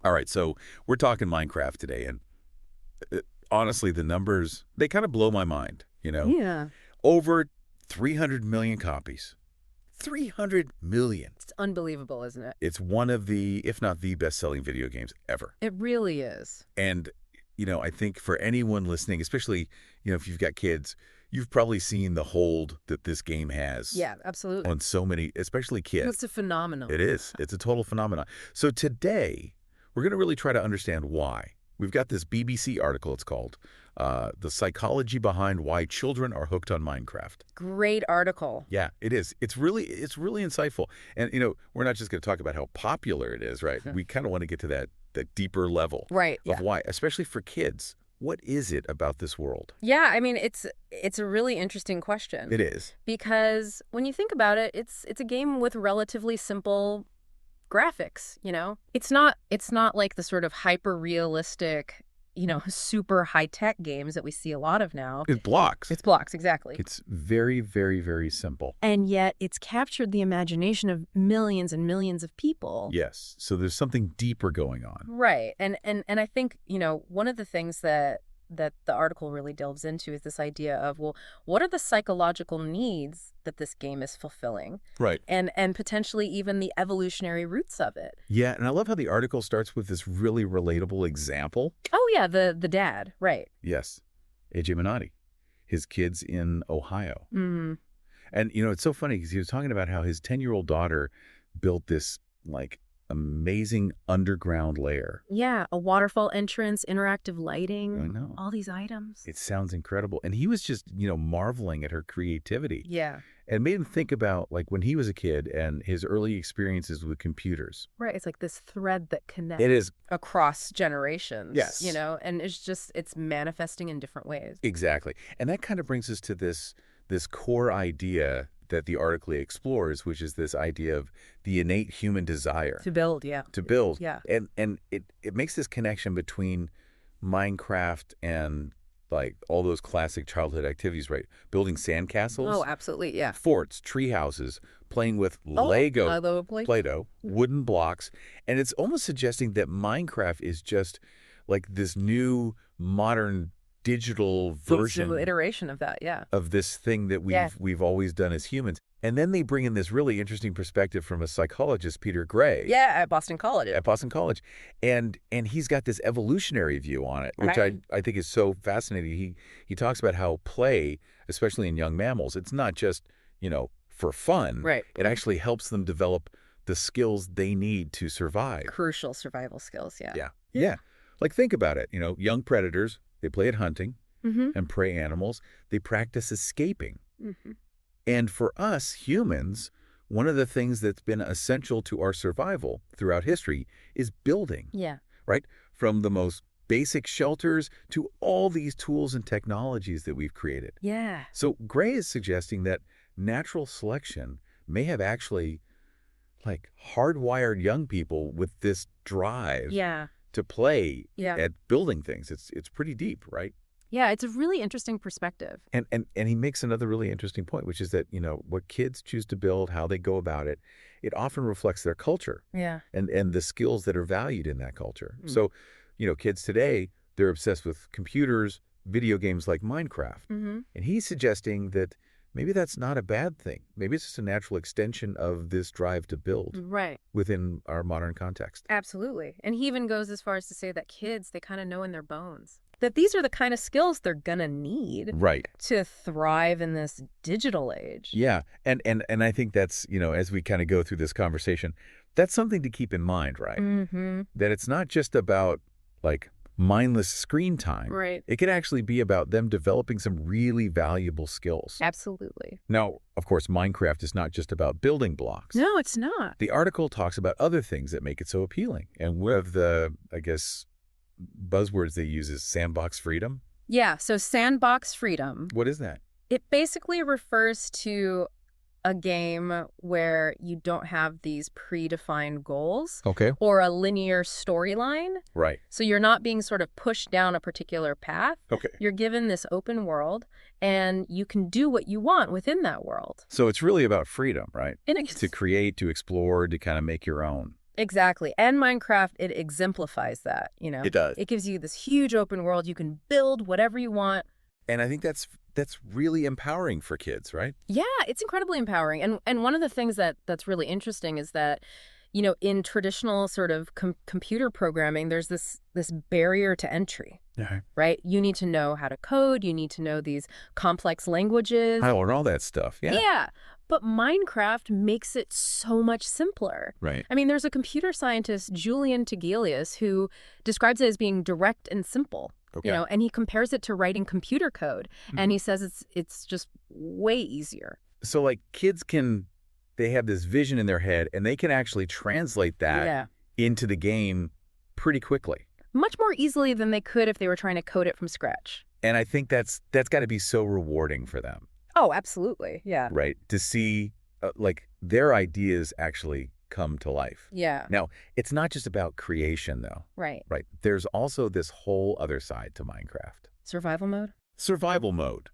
All right, so we're talking Minecraft today, and honestly, the numbers, they kind of blow my mind, Yeah. Over 300 million copies. 300 million. It's unbelievable, isn't it? It's one of the, if not the best-selling video games ever. It really is. And, I think for anyone listening, especially, if you've got kids, you've probably seen the hold that this game has Yeah, absolutely. on so many, especially kids. It's a phenomenon. It is. It's a total phenomenon. So today, we're going to really try to understand why. We've got this BBC article, it's called, The Psychology Behind Why Children Are Hooked on Minecraft. Great article. Yeah, it is. It's really insightful. And, we're not just going to talk about how popular it is, right? We kind of want to get to that deeper level Right. of why, especially for kids. What is it about this world? Yeah, I mean, it's a really interesting question. It is. Because when you think about it, it's a game with relatively simple graphics, It's not like the sort of hyper-realistic, super high-tech games that we see a lot of now. It's blocks. It's blocks, exactly. It's very, very, very simple. And yet it's captured the imagination of millions and millions of people. Yes. So there's something deeper going on. Right. And I think, one of the things that the article really delves into is this idea of, well, what are the psychological needs that this game is fulfilling? Right. And potentially even the evolutionary roots of it. Yeah, and I love how the article starts with this really relatable example. Oh, yeah, the dad, right. Yes, AJ Minotti, his kids in Ohio. Mm-hmm. And, it's so funny because he was talking about how his 10-year-old daughter built this, amazing underground lair. Yeah, a waterfall entrance, interactive lighting. I know. All these items. It sounds incredible. And he was just, marveling at her creativity. Yeah. And it made him think about, when he was a kid and his early experiences with computers. Right. It's like this thread that connects. It is. Across generations. Yes. And it's manifesting in different ways. Exactly. And that kind of brings us to this core idea that the article explores, which is this idea of the innate human desire. To build, yeah. To build. Yeah. And it makes this connection between Minecraft and all those classic childhood activities, right? Building sandcastles. Oh, absolutely, yeah. Forts, tree houses, playing with Lego, Play-Doh, wooden blocks. And it's almost suggesting that Minecraft is just this new modern digital version iteration of that, yeah. of this thing that we've always done as humans. And then they bring in this really interesting perspective from a psychologist, Peter Gray. Yeah, at Boston College. And he's got this evolutionary view on it, which right. I think is so fascinating. He talks about how play, especially in young mammals, it's not just, for fun. Right. It actually helps them develop the skills they need to survive. Crucial survival skills, yeah. Yeah. Think about it. Young predators, they play at hunting Mm-hmm. and prey animals. They practice escaping. Mm-hmm. And for us humans, one of the things that's been essential to our survival throughout history is building. Yeah. Right? From the most basic shelters to all these tools and technologies that we've created. Yeah. So Gray is suggesting that natural selection may have actually hardwired young people with this drive to play at building things. It's pretty deep, right? Yeah, it's a really interesting perspective. And he makes another really interesting point, which is that, what kids choose to build, how they go about it, it often reflects their culture. Yeah. And the skills that are valued in that culture. So, kids today, they're obsessed with computers, video games like Minecraft. Mm-hmm. And he's suggesting that maybe that's not a bad thing. Maybe it's just a natural extension of this drive to build within our modern context. Absolutely. And he even goes as far as to say that kids, they kind of know in their bones that these are the kind of skills they're going to need to thrive in this digital age. Yeah. And I think that's, as we kind of go through this conversation, that's something to keep in mind, right? Mm-hmm. That it's not just about mindless screen time. Right. It could actually be about them developing some really valuable skills. Absolutely. Now, of course, Minecraft is not just about building blocks. No, it's not. The article talks about other things that make it so appealing. And one of the, buzzwords they use is sandbox freedom. Yeah, so sandbox freedom. What is that? It basically refers to a game where you don't have these predefined goals or a linear storyline. Right. So you're not being sort of pushed down a particular path. Okay. You're given this open world and you can do what you want within that world. So it's really about freedom, right? To create, to explore, to kind of make your own. Exactly. And Minecraft, it exemplifies that, you know. It does. It gives you this huge open world. You can build whatever you want. And I think that's really empowering for kids, right? Yeah, it's incredibly empowering. And one of the things that's really interesting is that, you know, in traditional sort of computer programming, there's this barrier to entry, right? You need to know how to code. You need to know these complex languages. I learned all that stuff, yeah. Yeah, but Minecraft makes it so much simpler. Right. I mean, there's a computer scientist, Julian Tegelius, who describes it as being direct and simple. Okay. You know, and he compares it to writing computer code, and he says it's just way easier. So, like, kids they have this vision in their head, and they can actually translate that into the game pretty quickly. Much more easily than they could if they were trying to code it from scratch. And I think that's got to be so rewarding for them. Oh, absolutely. Yeah. Right. To see, like, their ideas actually come to life. Yeah. Now, it's not just about creation, though. Right. Right. There's also this whole other side to Minecraft. Survival mode? Survival mode,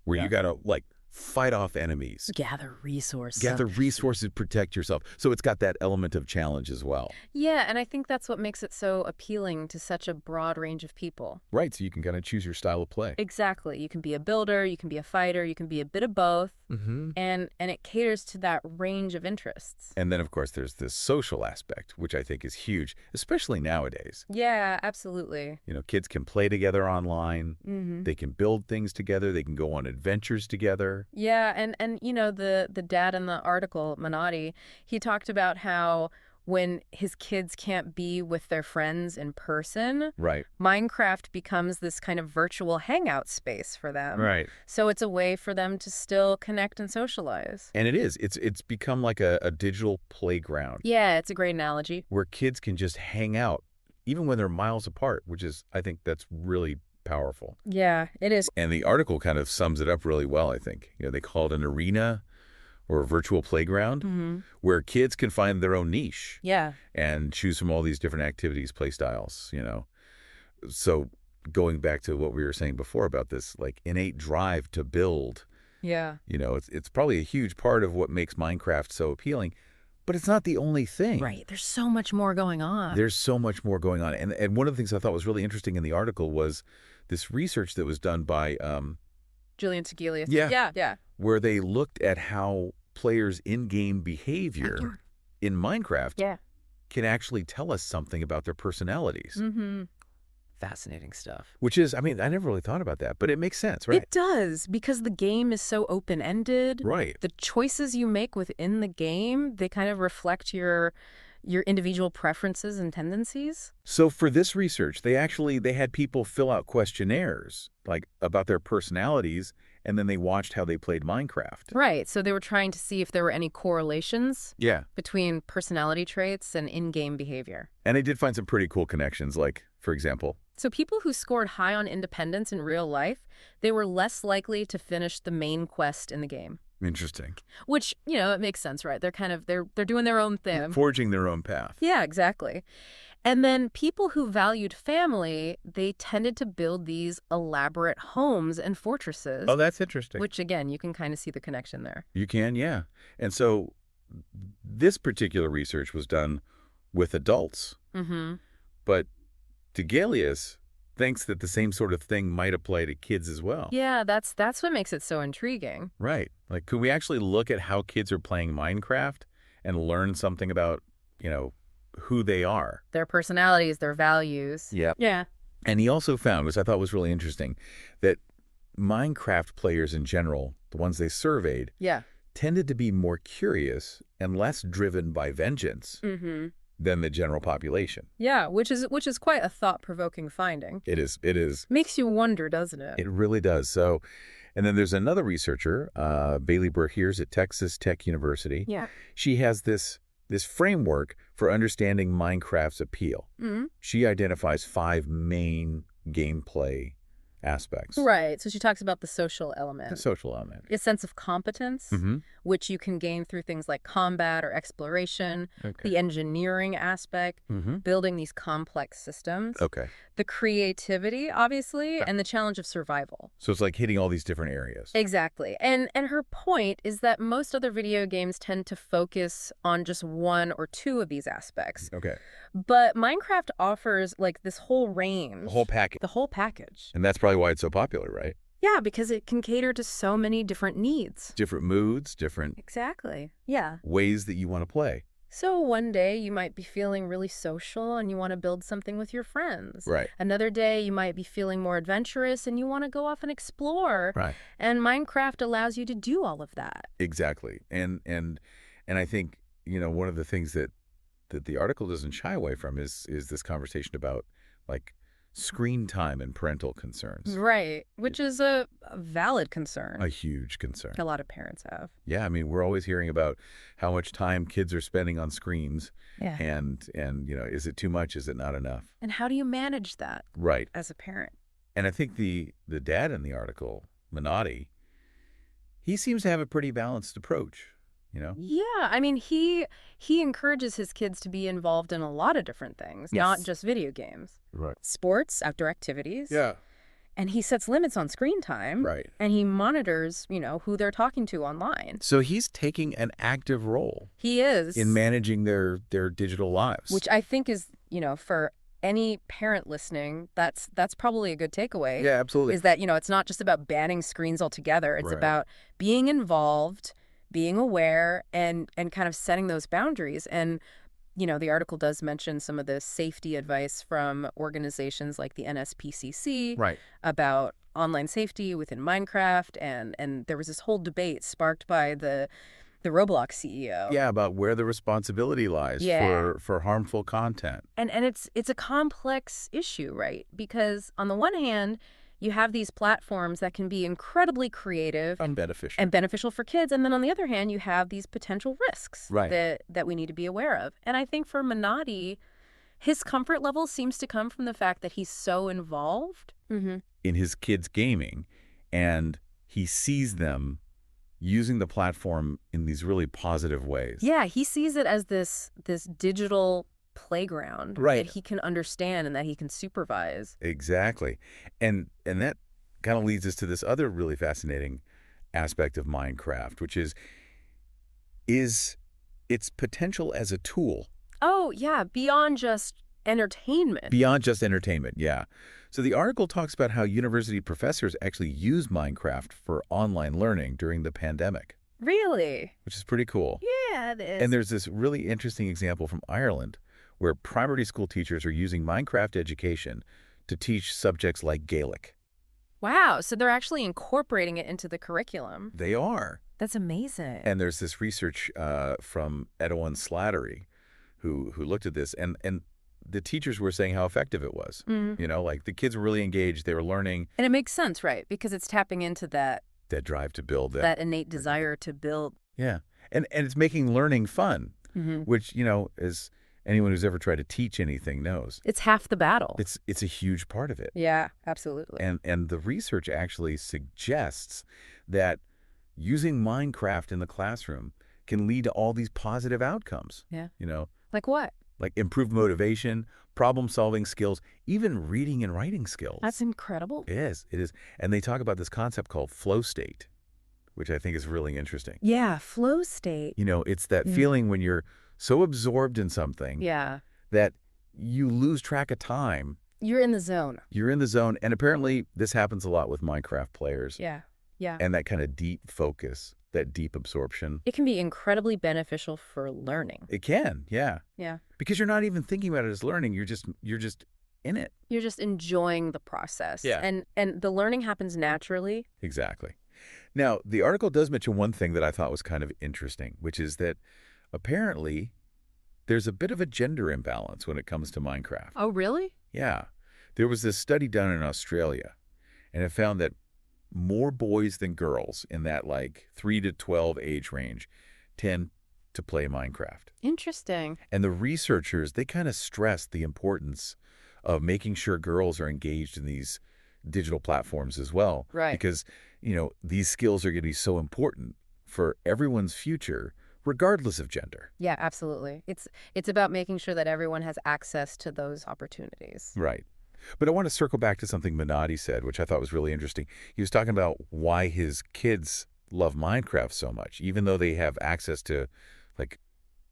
where you got to, like, fight off enemies. Gather resources. Gather resources, protect yourself. So it's got that element of challenge as well. Yeah, and I think that's what makes it so appealing to such a broad range of people. Right, so you can kind of choose your style of play. Exactly. You can be a builder, you can be a fighter, you can be a bit of both, and it caters to that range of interests. And then, of course, there's this social aspect, which I think is huge, especially nowadays. Yeah, absolutely. You know, kids can play together online. They can build things together. They can go on adventures together. Yeah, and you know, the dad in the article, Menotti, he talked about how when his kids can't be with their friends in person, right, Minecraft becomes this kind of virtual hangout space for them. Right. So it's a way for them to still connect and socialize. And it is. It's become like a digital playground. Yeah, it's a great analogy. Where kids can just hang out, even when they're miles apart, which is, I think that's really powerful. Yeah, it is. And the article kind of sums it up really well, I think. You know, they call it an arena or a virtual playground where kids can find their own niche. Yeah. And choose from all these different activities, play styles, you know. So going back to what we were saying before about this, like, innate drive to build. Yeah. You know, it's probably a huge part of what makes Minecraft so appealing. But it's not the only thing. Right. There's so much more going on. There's so much more going on. And one of the things I thought was really interesting in the article was this research that was done by Julian Tegelius. Yeah. Where they looked at how players' in-game behavior in Minecraft can actually tell us something about their personalities. Fascinating stuff. Which is, I mean, I never really thought about that, but it makes sense, right? It does, because the game is so open-ended. Right. The choices you make within the game, they kind of reflect your individual preferences and tendencies. So for this research, they had people fill out questionnaires, like, about their personalities, and then they watched how they played Minecraft. Right. So they were trying to see if there were any correlations between personality traits and in-game behavior. And they did find some pretty cool connections, like, for example. So people who scored high on independence in real life, they were less likely to finish the main quest in the game. Interesting. Which, you know, it makes sense, right? They're kind of, they're doing their own thing. Forging their own path. Yeah, exactly. And then people who valued family, they tended to build these elaborate homes and fortresses. Oh, that's interesting. Which, again, you can kind of see the connection there. You can, yeah. And so this particular research was done with adults. But Tegelius thinks that the same sort of thing might apply to kids as well. Yeah, that's what makes it so intriguing. Right. Like, could we actually look at how kids are playing Minecraft and learn something about, you know, who they are? Their personalities, their values. Yeah. Yeah. And he also found, which I thought was really interesting, that Minecraft players in general, the ones they surveyed, tended to be more curious and less driven by vengeance than the general population. Yeah, which is quite a thought-provoking finding. It is. Makes you wonder, doesn't it? It really does. So, and then there's another researcher, Bailey Burgheers at Texas Tech University. Yeah. She has this framework for understanding Minecraft's appeal. She identifies 5 main gameplay aspects. Right. So she talks about the social element. The social element. A sense of competence, Mm-hmm. which you can gain through things like combat or exploration, the engineering aspect, building these complex systems, the creativity, obviously, and the challenge of survival. So it's like hitting all these different areas. Exactly. And her point is that most other video games tend to focus on just one or two of these aspects. But Minecraft offers like this whole range. The whole package. The whole package. And that's probably why it's so popular, right? Yeah, because it can cater to so many different needs. Different moods, different ways that you want to play. So one day you might be feeling really social and you want to build something with your friends. Right. Another day you might be feeling more adventurous and you want to go off and explore. Right. And Minecraft allows you to do all of that. Exactly. And I think, one of the things that the article doesn't shy away from is this conversation about like screen time and parental concerns. Right, which is a valid concern. A huge concern. A lot of parents have. Yeah, I mean, we're always hearing about how much time kids are spending on screens. Yeah. And is it too much? Is it not enough? And how do you manage that? Right. As a parent? And I think the dad in the article, Minotti, he seems to have a pretty balanced approach. Yeah, I mean, he encourages his kids to be involved in a lot of different things, not just video games. Right. Sports, outdoor activities. Yeah. And he sets limits on screen time. Right. And he monitors, who they're talking to online. So he's taking an active role. He is. In managing their digital lives. Which I think is, for any parent listening, that's probably a good takeaway. Yeah, absolutely. Is that, it's not just about banning screens altogether. It's about being involved, being aware, and kind of setting those boundaries. And, the article does mention some of the safety advice from organizations like the NSPCC about online safety within Minecraft. And there was this whole debate sparked by the Roblox CEO. Yeah, about where the responsibility lies for harmful content. And it's a complex issue, right? Because on the one hand, you have these platforms that can be incredibly creative and beneficial for kids. And then on the other hand, you have these potential risks that we need to be aware of. And I think for Minotti, his comfort level seems to come from the fact that he's so involved in his kids' gaming, and he sees them using the platform in these really positive ways. Yeah, he sees it as this digital playground that he can understand and that he can supervise. Exactly. And that kind of leads us to this other really fascinating aspect of Minecraft, which is its potential as a tool. Oh, yeah, beyond just entertainment. Beyond just entertainment, yeah. So the article talks about how university professors actually use Minecraft for online learning during the pandemic. Really? Which is pretty cool. Yeah, it is. And there's this really interesting example from Ireland where primary school teachers are using Minecraft education to teach subjects like Gaelic. Wow, so they're actually incorporating it into the curriculum. They are. That's amazing. And there's this research from Edwin Slattery who looked at this, and the teachers were saying how effective it was. Like the kids were really engaged. They were learning. And it makes sense, right? Because it's tapping into that drive to build. That innate desire to build. Yeah. And it's making learning fun, which, as anyone who's ever tried to teach anything knows. It's half the battle. It's a huge part of it. Yeah, absolutely. And the research actually suggests that using Minecraft in the classroom can lead to all these positive outcomes. Yeah. Like what? Like improved motivation, problem-solving skills, even reading and writing skills. That's incredible. It is. And they talk about this concept called flow state, which I think is really interesting. Yeah, flow state. It's that feeling when you're so absorbed in something that you lose track of time. You're in the zone. You're in the zone. And apparently this happens a lot with Minecraft players. Yeah. And that kind of deep focus, that deep absorption. It can be incredibly beneficial for learning. It can, yeah. Yeah. Because you're not even thinking about it as learning. You're just in it. You're just enjoying the process. Yeah. And the learning happens naturally. Exactly. Now, the article does mention one thing that I thought was kind of interesting, which is that apparently there's a bit of a gender imbalance when it comes to Minecraft. Oh, really? Yeah. There was this study done in Australia, and it found that more boys than girls in that 3 to 12 age range tend to play Minecraft. Interesting. And the researchers, they kind of stressed the importance of making sure girls are engaged in these digital platforms as well. Right. Because, these skills are going to be so important for everyone's future, regardless of gender. Yeah, absolutely. It's about making sure that everyone has access to those opportunities. Right. But I want to circle back to something Menotti said, which I thought was really interesting. He was talking about why his kids love Minecraft so much, even though they have access to, like,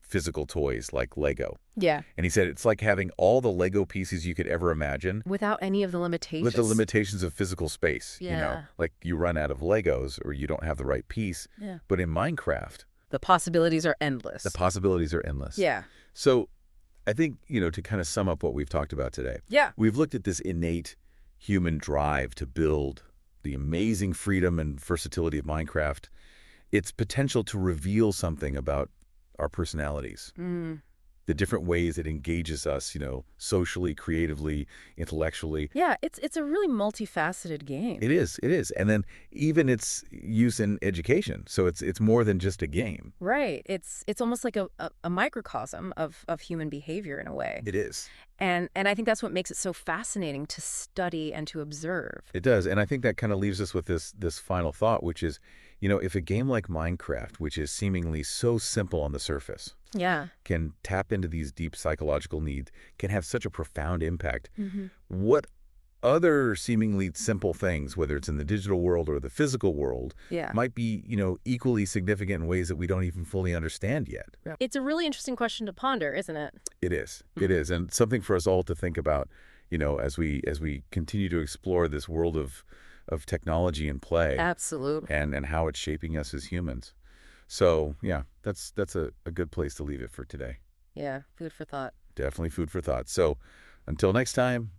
physical toys like Lego. Yeah. And he said it's like having all the Lego pieces you could ever imagine. Without any of the limitations. With the limitations of physical space. Yeah. Like you run out of Legos or you don't have the right piece. Yeah. But in Minecraft, the possibilities are endless. the possibilities are endless. Yeah. So I think, to kind of sum up what we've talked about today. Yeah. We've looked at this innate human drive to build, the amazing freedom and versatility of Minecraft, its potential to reveal something about our personalities, the different ways it engages us, socially, creatively, intellectually. Yeah, it's a really multifaceted game. It is. And then even its use in education. So it's more than just a game. Right. It's almost like a microcosm of human behavior in a way. It is. And I think that's what makes it so fascinating to study and to observe. It does. And I think that kind of leaves us with this final thought, which is, if a game like Minecraft, which is seemingly so simple on the surface, can tap into these deep psychological needs, can have such a profound impact, what other seemingly simple things, whether it's in the digital world or the physical world, might be, equally significant in ways that we don't even fully understand yet? It's a really interesting question to ponder, isn't it? It is. It is. And something for us all to think about, as we continue to explore this world of technology and play. Absolutely. And how it's shaping us as humans. So, yeah, that's a good place to leave it for today. Yeah, food for thought. Definitely food for thought. So, until next time,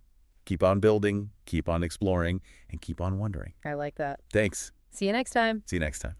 keep on building, keep on exploring, and keep on wondering. I like that. Thanks. See you next time. See you next time.